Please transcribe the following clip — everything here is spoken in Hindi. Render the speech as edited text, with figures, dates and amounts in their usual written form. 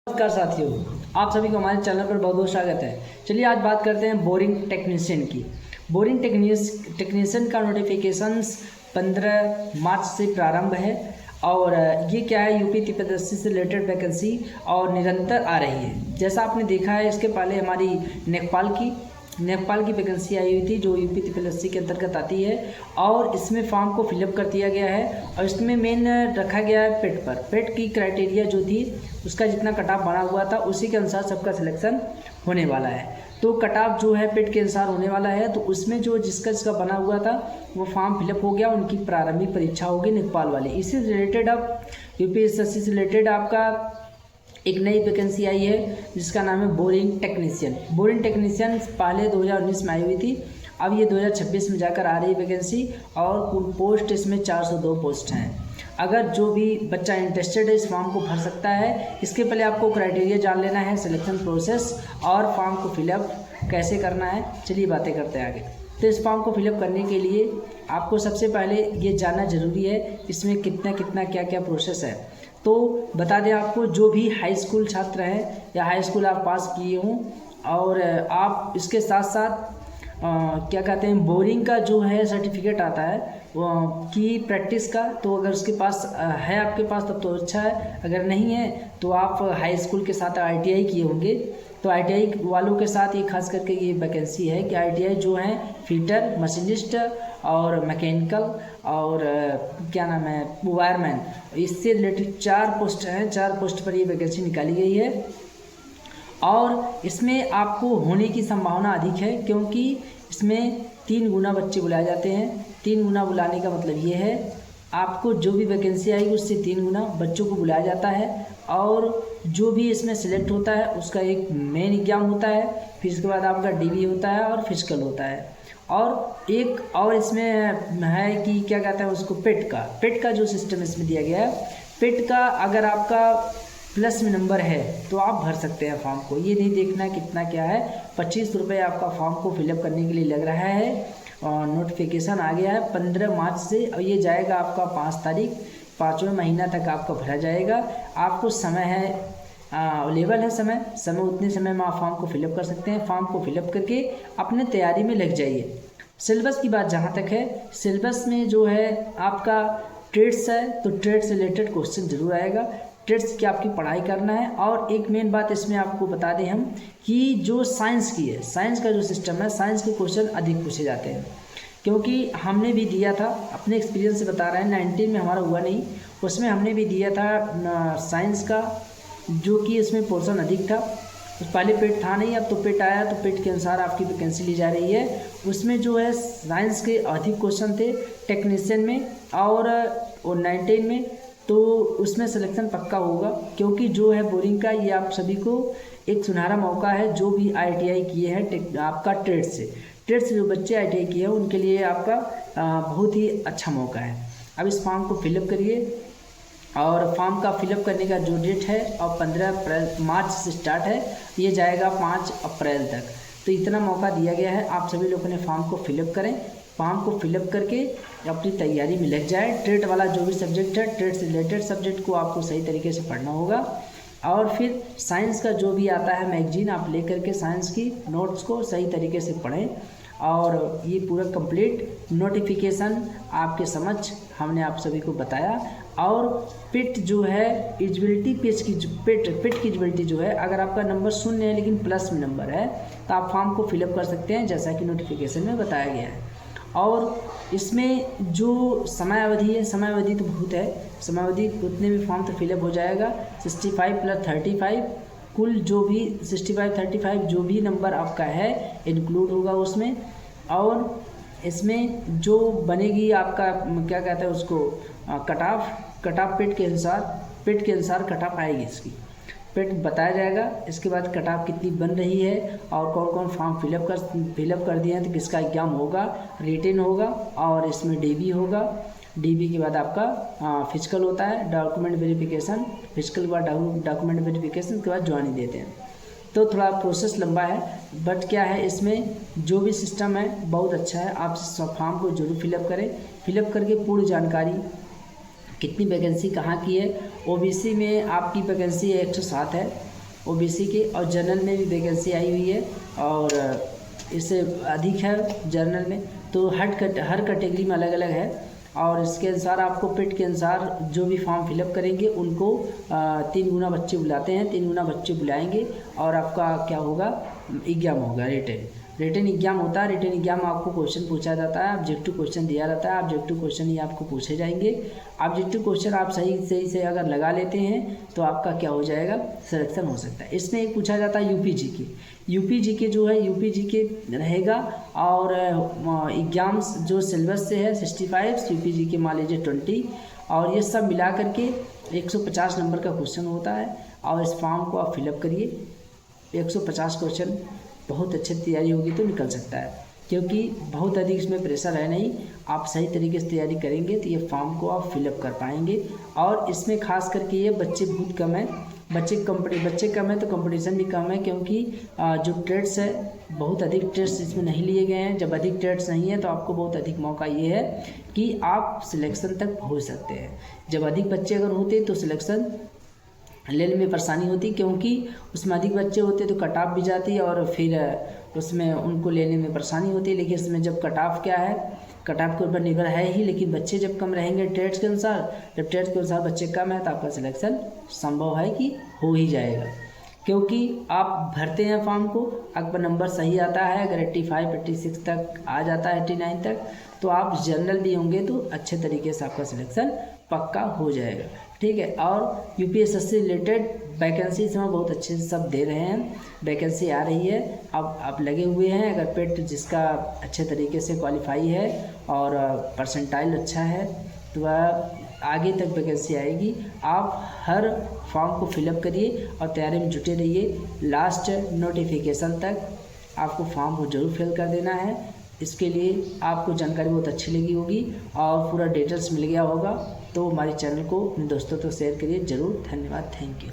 नमस्कार साथियों, आप सभी को हमारे चैनल पर बहुत बहुत स्वागत है। चलिए आज बात करते हैं बोरिंग टेक्नीशियन की। बोरिंग टेक्नीशियन का नोटिफिकेशंस 15 मार्च से प्रारंभ है और ये क्या है, यूपी तिब्बत से रिलेटेड वैकेंसी और निरंतर आ रही है। जैसा आपने देखा है, इसके पहले हमारी नेपाल की वैकेंसी आई हुई थी जो यूपी तिब्बत के अंतर्गत आती है और इसमें फॉर्म को फिलअप कर दिया गया है और इसमें मेन रखा गया है पेट की क्राइटेरिया जो थी उसका जितना कट ऑफ बना हुआ था उसी के अनुसार सबका सिलेक्शन होने वाला है। तो कट ऑफ जो है पेट के अनुसार होने वाला है, तो उसमें जो जिसका बना हुआ था वो फॉर्म फिलअप हो गया, उनकी प्रारंभिक परीक्षा होगी नेपाल वाली। इसी से रिलेटेड अब यूपीएससी से रिलेटेड आपका एक नई वैकेंसी आई है जिसका नाम है बोरिंग टेक्नीशियन। बोरिंग टेक्नीशियन पहले 2019 में आई हुई थी, अब ये 2026 में जाकर आ रही वैकेंसी और कुल पोस्ट इसमें 402 पोस्ट हैं। अगर जो भी बच्चा इंटरेस्टेड है इस फॉर्म को भर सकता है। इसके पहले आपको क्राइटेरिया जान लेना है, सिलेक्शन प्रोसेस और फॉर्म को फिलअप कैसे करना है। चलिए बातें करते हैं आगे। तो इस फॉर्म को फिलअप करने के लिए आपको सबसे पहले ये जानना ज़रूरी है इसमें कितना क्या क्या प्रोसेस है। तो बता दें आपको, जो भी हाई स्कूल छात्र हैं या हाई स्कूल आप पास किए हों और आप इसके साथ साथ क्या कहते हैं बोरिंग का जो है सर्टिफिकेट आता है वो की प्रैक्टिस का, तो अगर उसके पास है आपके पास तब तो अच्छा है, अगर नहीं है तो आप हाई स्कूल के साथ ITI किए होंगे। तो ITI वालों के साथ ये खास करके ये वैकेंसी है कि ITI जो है फिटर, मशीनिस्ट और मैकेनिकल और क्या नाम है वायरमैन, इससे रिलेटेड 4 पोस्ट हैं। 4 पोस्ट पर ये वैकेंसी निकाली गई है और इसमें आपको होने की संभावना अधिक है क्योंकि इसमें 3 गुना बच्चे बुलाए जाते हैं। 3 गुना बुलाने का मतलब ये है आपको जो भी वैकेंसी आएगी उससे 3 गुना बच्चों को बुलाया जाता है और जो भी इसमें सिलेक्ट होता है उसका एक मेन एग्जाम होता है, फिर इसके बाद आपका DB होता है और फिजिकल होता है। और एक और इसमें है कि क्या कहते हैं उसको पेट का जो सिस्टम इसमें दिया गया है। पेट का अगर आपका प्लस में नंबर है तो आप भर सकते हैं फॉर्म को, ये नहीं देखना कितना क्या है। 25 रुपये आपका फॉर्म को फिलअप करने के लिए लग रहा है और नोटिफिकेशन आ गया है 15 मार्च से और ये जाएगा आपका 5 तारीख, 5वें महीना तक आपका भरा जाएगा। आपको समय है अवेलेबल है, समय उतने समय में आप फॉर्म को फिलअप कर सकते हैं। फॉर्म को फिलअप करके अपने तैयारी में लग जाइए। सिलेबस की बात जहाँ तक है, सिलेबस में जो है आपका ट्रेड्स है तो ट्रेड से रिलेटेड क्वेश्चन जरूर आएगा। ट्रेड्स की आपकी पढ़ाई करना है और एक मेन बात इसमें आपको बता दें हम कि जो साइंस की है, साइंस का जो सिस्टम है, साइंस के क्वेश्चन अधिक पूछे जाते हैं क्योंकि हमने भी दिया था, अपने एक्सपीरियंस से बता रहे हैं। 19 में हमारा हुआ नहीं, उसमें हमने भी दिया था साइंस का, जो कि इसमें पोर्शन अधिक था। तो पहले पेट था नहीं, अब तो पेट आया तो पेट के अनुसार आपकी वैकेंसी ली जा रही है। उसमें जो है साइंस के अधिक क्वेश्चन थे टेक्नीशियन में और 19 में, तो उसमें सिलेक्शन पक्का होगा क्योंकि जो है बोरिंग का ये आप सभी को एक सुनहरा मौका है। जो भी ITI किए हैं आपका ट्रेड से जो बच्चे ITI किए हैं उनके लिए आपका बहुत ही अच्छा मौका है। अब इस फॉर्म को फिलअप करिए और फॉर्म का फिलअप करने का जो डेट है और 15 मार्च से स्टार्ट है, ये जाएगा 5 अप्रैल तक। तो इतना मौका दिया गया है, आप सभी लोगों ने फॉर्म को फिलअप करें। फॉर्म को फिलअप करके अपनी तैयारी में लग जाए। ट्रेड वाला जो भी सब्जेक्ट है, ट्रेड से रिलेटेड सब्जेक्ट को आपको सही तरीके से पढ़ना होगा और फिर साइंस का जो भी आता है मैगजीन आप ले करके साइंस की नोट्स को सही तरीके से पढ़ें। और ये पूरा कंप्लीट नोटिफिकेशन आपके समक्ष हमने आप सभी को बताया। और पेट जो है एलिजिबिलिटी पेट की एलिजिबिलिटी जो है, अगर आपका नंबर 0 है लेकिन प्लस में नंबर है तो आप फॉर्म को फिलअप कर सकते हैं जैसा कि नोटिफिकेशन में बताया गया है। और इसमें जो समय अवधि है, समय अवधि तो बहुत है, समय अवधि उतने भी फॉर्म तो फिलअप हो जाएगा। 65 + 35 कुल जो भी 65 35 जो भी नंबर आपका है इंक्लूड होगा उसमें। और इसमें जो बनेगी आपका क्या कहते हैं उसको कट ऑफ पेट के अनुसार कट ऑफ आएगी, इसकी पेट बताया जाएगा। इसके बाद कट ऑफ कितनी बन रही है और कौन कौन फॉर्म फिलअप कर दिए हैं तो किसका एग्जाम होगा, रिटेन होगा और इसमें DB होगा। DB के बाद आपका फिजिकल होता है, डॉक्यूमेंट वेरिफिकेशन, फिजिकल के बाद डॉक्यूमेंट वेरिफिकेशन के बाद ज्वाइनिंग देते हैं। तो थोड़ा प्रोसेस लंबा है बट क्या है इसमें जो भी सिस्टम है बहुत अच्छा है। आप फॉर्म को जरूर फिलअप करें। फिलअप करके पूरी जानकारी कितनी वैकेंसी कहाँ की है। OBC में आपकी वैकेंसी 107 है ओबीसी के, और जनरल में भी वैकेंसी आई हुई है और इससे अधिक है जनरल में। तो हर कैटेगरी में अलग अलग है और इसके अनुसार आपको पेट के अनुसार जो भी फॉर्म फिलअप करेंगे उनको 3 गुना बच्चे बुलाते हैं, 3 गुना बच्चे बुलाएंगे और आपका क्या होगा, एग्जाम होगा, रिटन एग्जाम होता है। रिटन एग्जाम में आपको क्वेश्चन पूछा जाता है, ऑब्जेक्टिव क्वेश्चन दिया रहता है, ऑब्जेक्टिव क्वेश्चन ही आपको पूछे जाएंगे। ऑब्जेक्टिव क्वेश्चन आप सही से अगर लगा लेते हैं तो आपका क्या हो जाएगा, सिलेक्शन हो सकता है। इसमें एक पूछा जाता है यूपी जीके जो है यूपी जीके रहेगा और एग्जाम्स जो सिलेबस से है 65, यूपी जीके मान लीजिए 20, और ये सब मिला करके 150 नंबर का क्वेश्चन होता है। और इस फॉर्म को आप फिलअप करिए, 150 क्वेश्चन बहुत अच्छी तैयारी होगी तो निकल सकता है, क्योंकि बहुत अधिक इसमें प्रेशर है नहीं। आप सही तरीके से तैयारी करेंगे तो ये फॉर्म को आप फिलअप कर पाएंगे। और इसमें खास करके ये बच्चे बहुत कम हैं, बच्चे कम हैं तो कंपटीशन भी कम है, क्योंकि जो ट्रेड्स है बहुत अधिक ट्रेड्स इसमें नहीं लिए गए हैं। जब अधिक ट्रेड्स नहीं है तो आपको बहुत अधिक मौका ये है कि आप सिलेक्शन तक पहुँच सकते हैं। जब अधिक बच्चे अगर होते तो सिलेक्शन लेने में परेशानी होती, क्योंकि उसमें अधिक बच्चे होते तो कट ऑफ भी जाती और फिर उसमें उनको लेने में परेशानी होती है। लेकिन इसमें जब कट ऑफ क्या है, कट ऑफ के ऊपर निर्भर है ही, लेकिन बच्चे जब कम रहेंगे ट्रेड्स के अनुसार, जब ट्रेड्स के अनुसार बच्चे कम है तो आपका सिलेक्शन संभव है कि हो ही जाएगा। क्योंकि आप भरते हैं फॉर्म को, आपका नंबर सही आता है, अगर 85 86 तक आ जाता है, 89 तक, तो आप जनरल भी होंगे तो अच्छे तरीके से आपका सिलेक्शन पक्का हो जाएगा। ठीक है। और यूपीएसएससी से रिलेटेड वैकेंसी इसमें बहुत अच्छे से सब दे रहे हैं, वैकेंसी आ रही है, अब आप लगे हुए हैं। अगर पेट जिसका अच्छे तरीके से क्वालिफाई है और परसेंटाइल अच्छा है तो वह आगे तक वैकेंसी आएगी। आप हर फॉर्म को फिलअप करिए और तैयारी में जुटे रहिए। लास्ट नोटिफिकेशन तक आपको फॉर्म को जरूर फिल कर देना है। इसके लिए आपको जानकारी बहुत अच्छी लगी होगी और पूरा डिटेल्स मिल गया होगा, तो हमारे चैनल को अपने दोस्तों तक शेयर करिए ज़रूर। धन्यवाद, थैंक यू।